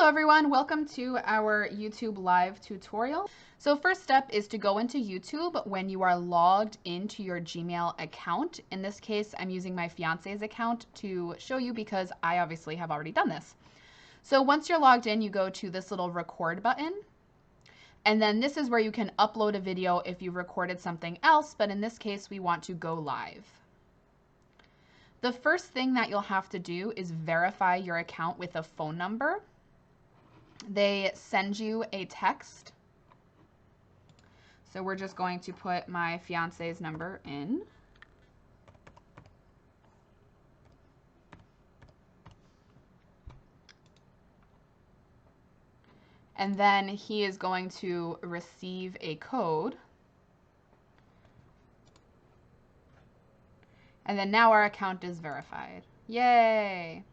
Hello everyone, welcome to our YouTube live tutorial. So first step is to go into YouTube when you are logged into your Gmail account. In this case, I'm using my fiance's account to show you because I obviously have already done this. So once you're logged in, you go to this little record button. And then this is where you can upload a video if you've recorded something else, but in this case, we want to go live. The first thing that you'll have to do is verify your account with a phone number. They send you a text. So we're just going to put my fiance's number in. And then he is going to receive a code. And then now our account is verified. Yay!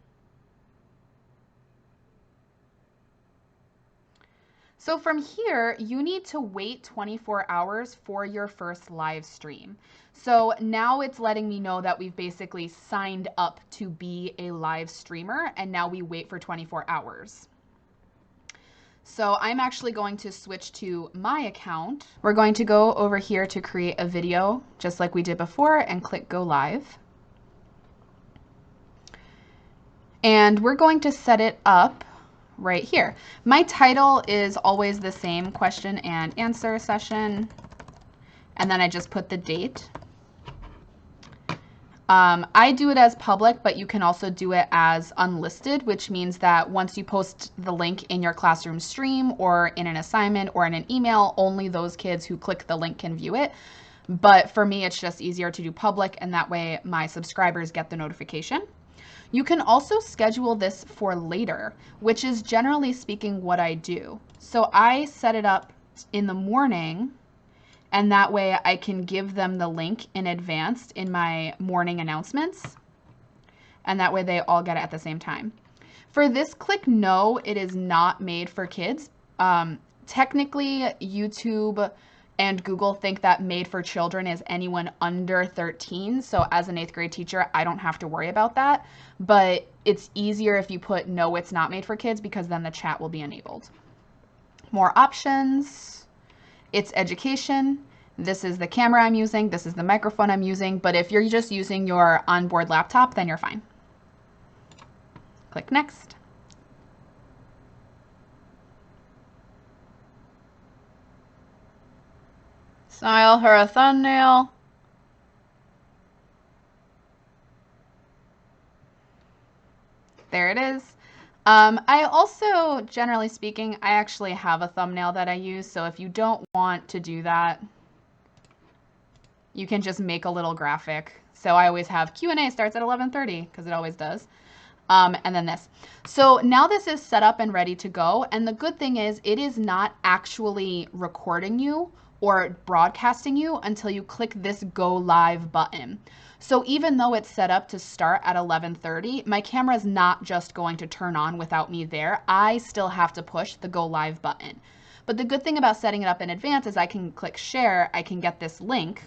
So from here, you need to wait 24 hours for your first live stream. So now it's letting me know that we've basically signed up to be a live streamer, and now we wait for 24 hours. So I'm actually going to switch to my account. We're going to go over here to create a video, just like we did before, and click go live. And we're going to set it up right here. My title is always the same, question and answer session. And then I just put the date. I do it as public, but you can also do it as unlisted, which means that once you post the link in your classroom stream or in an assignment or in an email, only those kids who click the link can view it. But for me, it's just easier to do public, and that way my subscribers get the notification. You can also schedule this for later, which is generally speaking what I do. So I set it up in the morning, and that way I can give them the link in advance in my morning announcements. And that way they all get it at the same time. For this, click no, it is not made for kids. Technically, YouTube and Google think that made for children is anyone under 13. So as an 8th grade teacher, I don't have to worry about that. But it's easier if you put no, it's not made for kids, because then the chat will be enabled. More options. It's education. This is the camera I'm using. This is the microphone I'm using. But if you're just using your onboard laptop, then you're fine. Click next. Style her a thumbnail. There it is. I also, generally speaking, I actually have a thumbnail that I use. So if you don't want to do that, you can just make a little graphic. So I always have Q&A starts at 11:30 because it always does. And then this. So now this is set up and ready to go. And the good thing is it is not actually recording you or broadcasting you until you click this go live button. So even though it's set up to start at 11:30, my camera is not just going to turn on without me there. I still have to push the go live button. But the good thing about setting it up in advance is I can click share, I can get this link,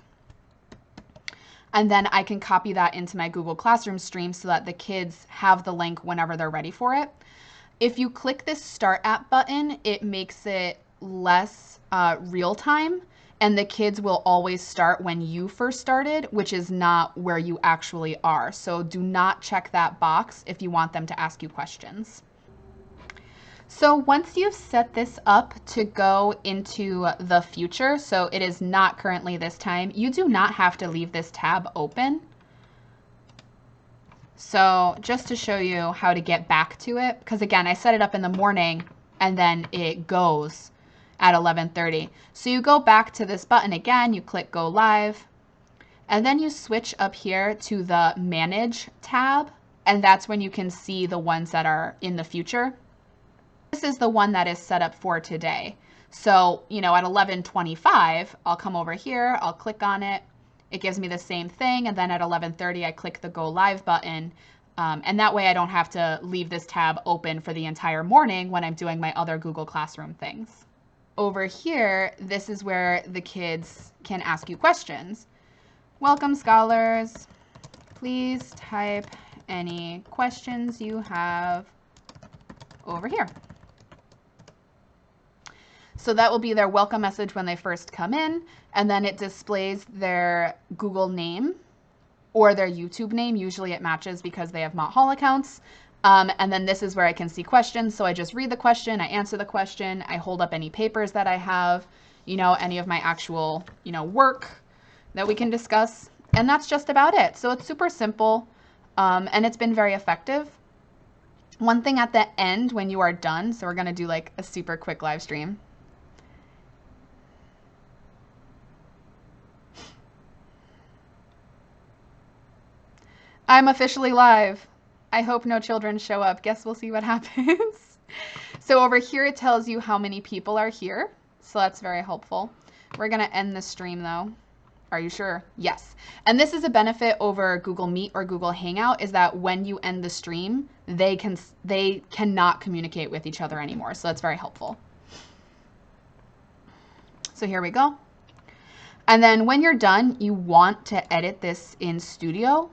and then I can copy that into my Google Classroom stream so that the kids have the link whenever they're ready for it. If you click this Start App button, it makes it less real time, and the kids will always start when you first started, which is not where you actually are. So do not check that box if you want them to ask you questions. So once you've set this up to go into the future, so it is not currently this time, you do not have to leave this tab open. So just to show you how to get back to it, because again, I set it up in the morning and then it goes at 11:30. So you go back to this button again, you click go live, and then you switch up here to the manage tab, and that's when you can see the ones that are in the future. This is the one that is set up for today. So, you know, at 11:25, I'll come over here, I'll click on it. It gives me the same thing. And then at 11:30, I click the go live button. And that way I don't have to leave this tab open for the entire morning when I'm doing my other Google Classroom things. Over here, this is where the kids can ask you questions. Welcome, scholars. Please type any questions you have over here. So that will be their welcome message when they first come in, and then it displays their Google name or their YouTube name. Usually it matches because they have Mott Hall accounts. And then this is where I can see questions. So I just read the question, I answer the question, I hold up any papers that I have, you know, any of my actual, you know, work that we can discuss. And that's just about it. So it's super simple, and it's been very effective. One thing at the end when you are done, so we're going to do like a super quick live stream. I'm officially live. I hope no children show up. Guess we'll see what happens. So over here, it tells you how many people are here. So that's very helpful. We're going to end the stream though. Are you sure? Yes. And this is a benefit over Google Meet or Google Hangout, is that when you end the stream, they cannot communicate with each other anymore. So that's very helpful. So here we go. And then when you're done, you want to edit this in Studio,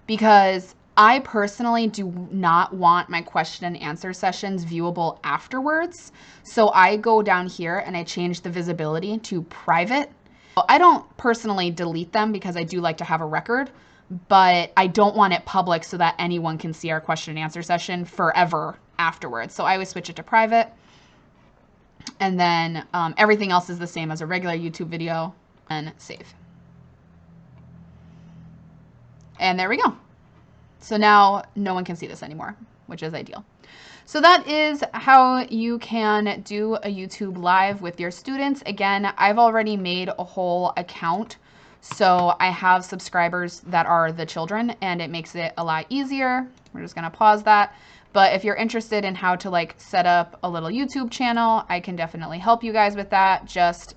because I personally do not want my question and answer sessions viewable afterwards. So I go down here and I change the visibility to private. I don't personally delete them because I do like to have a record, but I don't want it public so that anyone can see our question and answer session forever afterwards. So I always switch it to private. And then everything else is the same as a regular YouTube video, and save. And there we go. So now no one can see this anymore, which is ideal. So that is how you can do a YouTube live with your students. Again, I've already made a whole account, so I have subscribers that are the children, and it makes it a lot easier. We're just gonna pause that. But if you're interested in how to like set up a little YouTube channel, I can definitely help you guys with that. Just,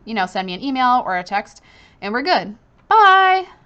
you know, send me an email or a text and we're good. Bye.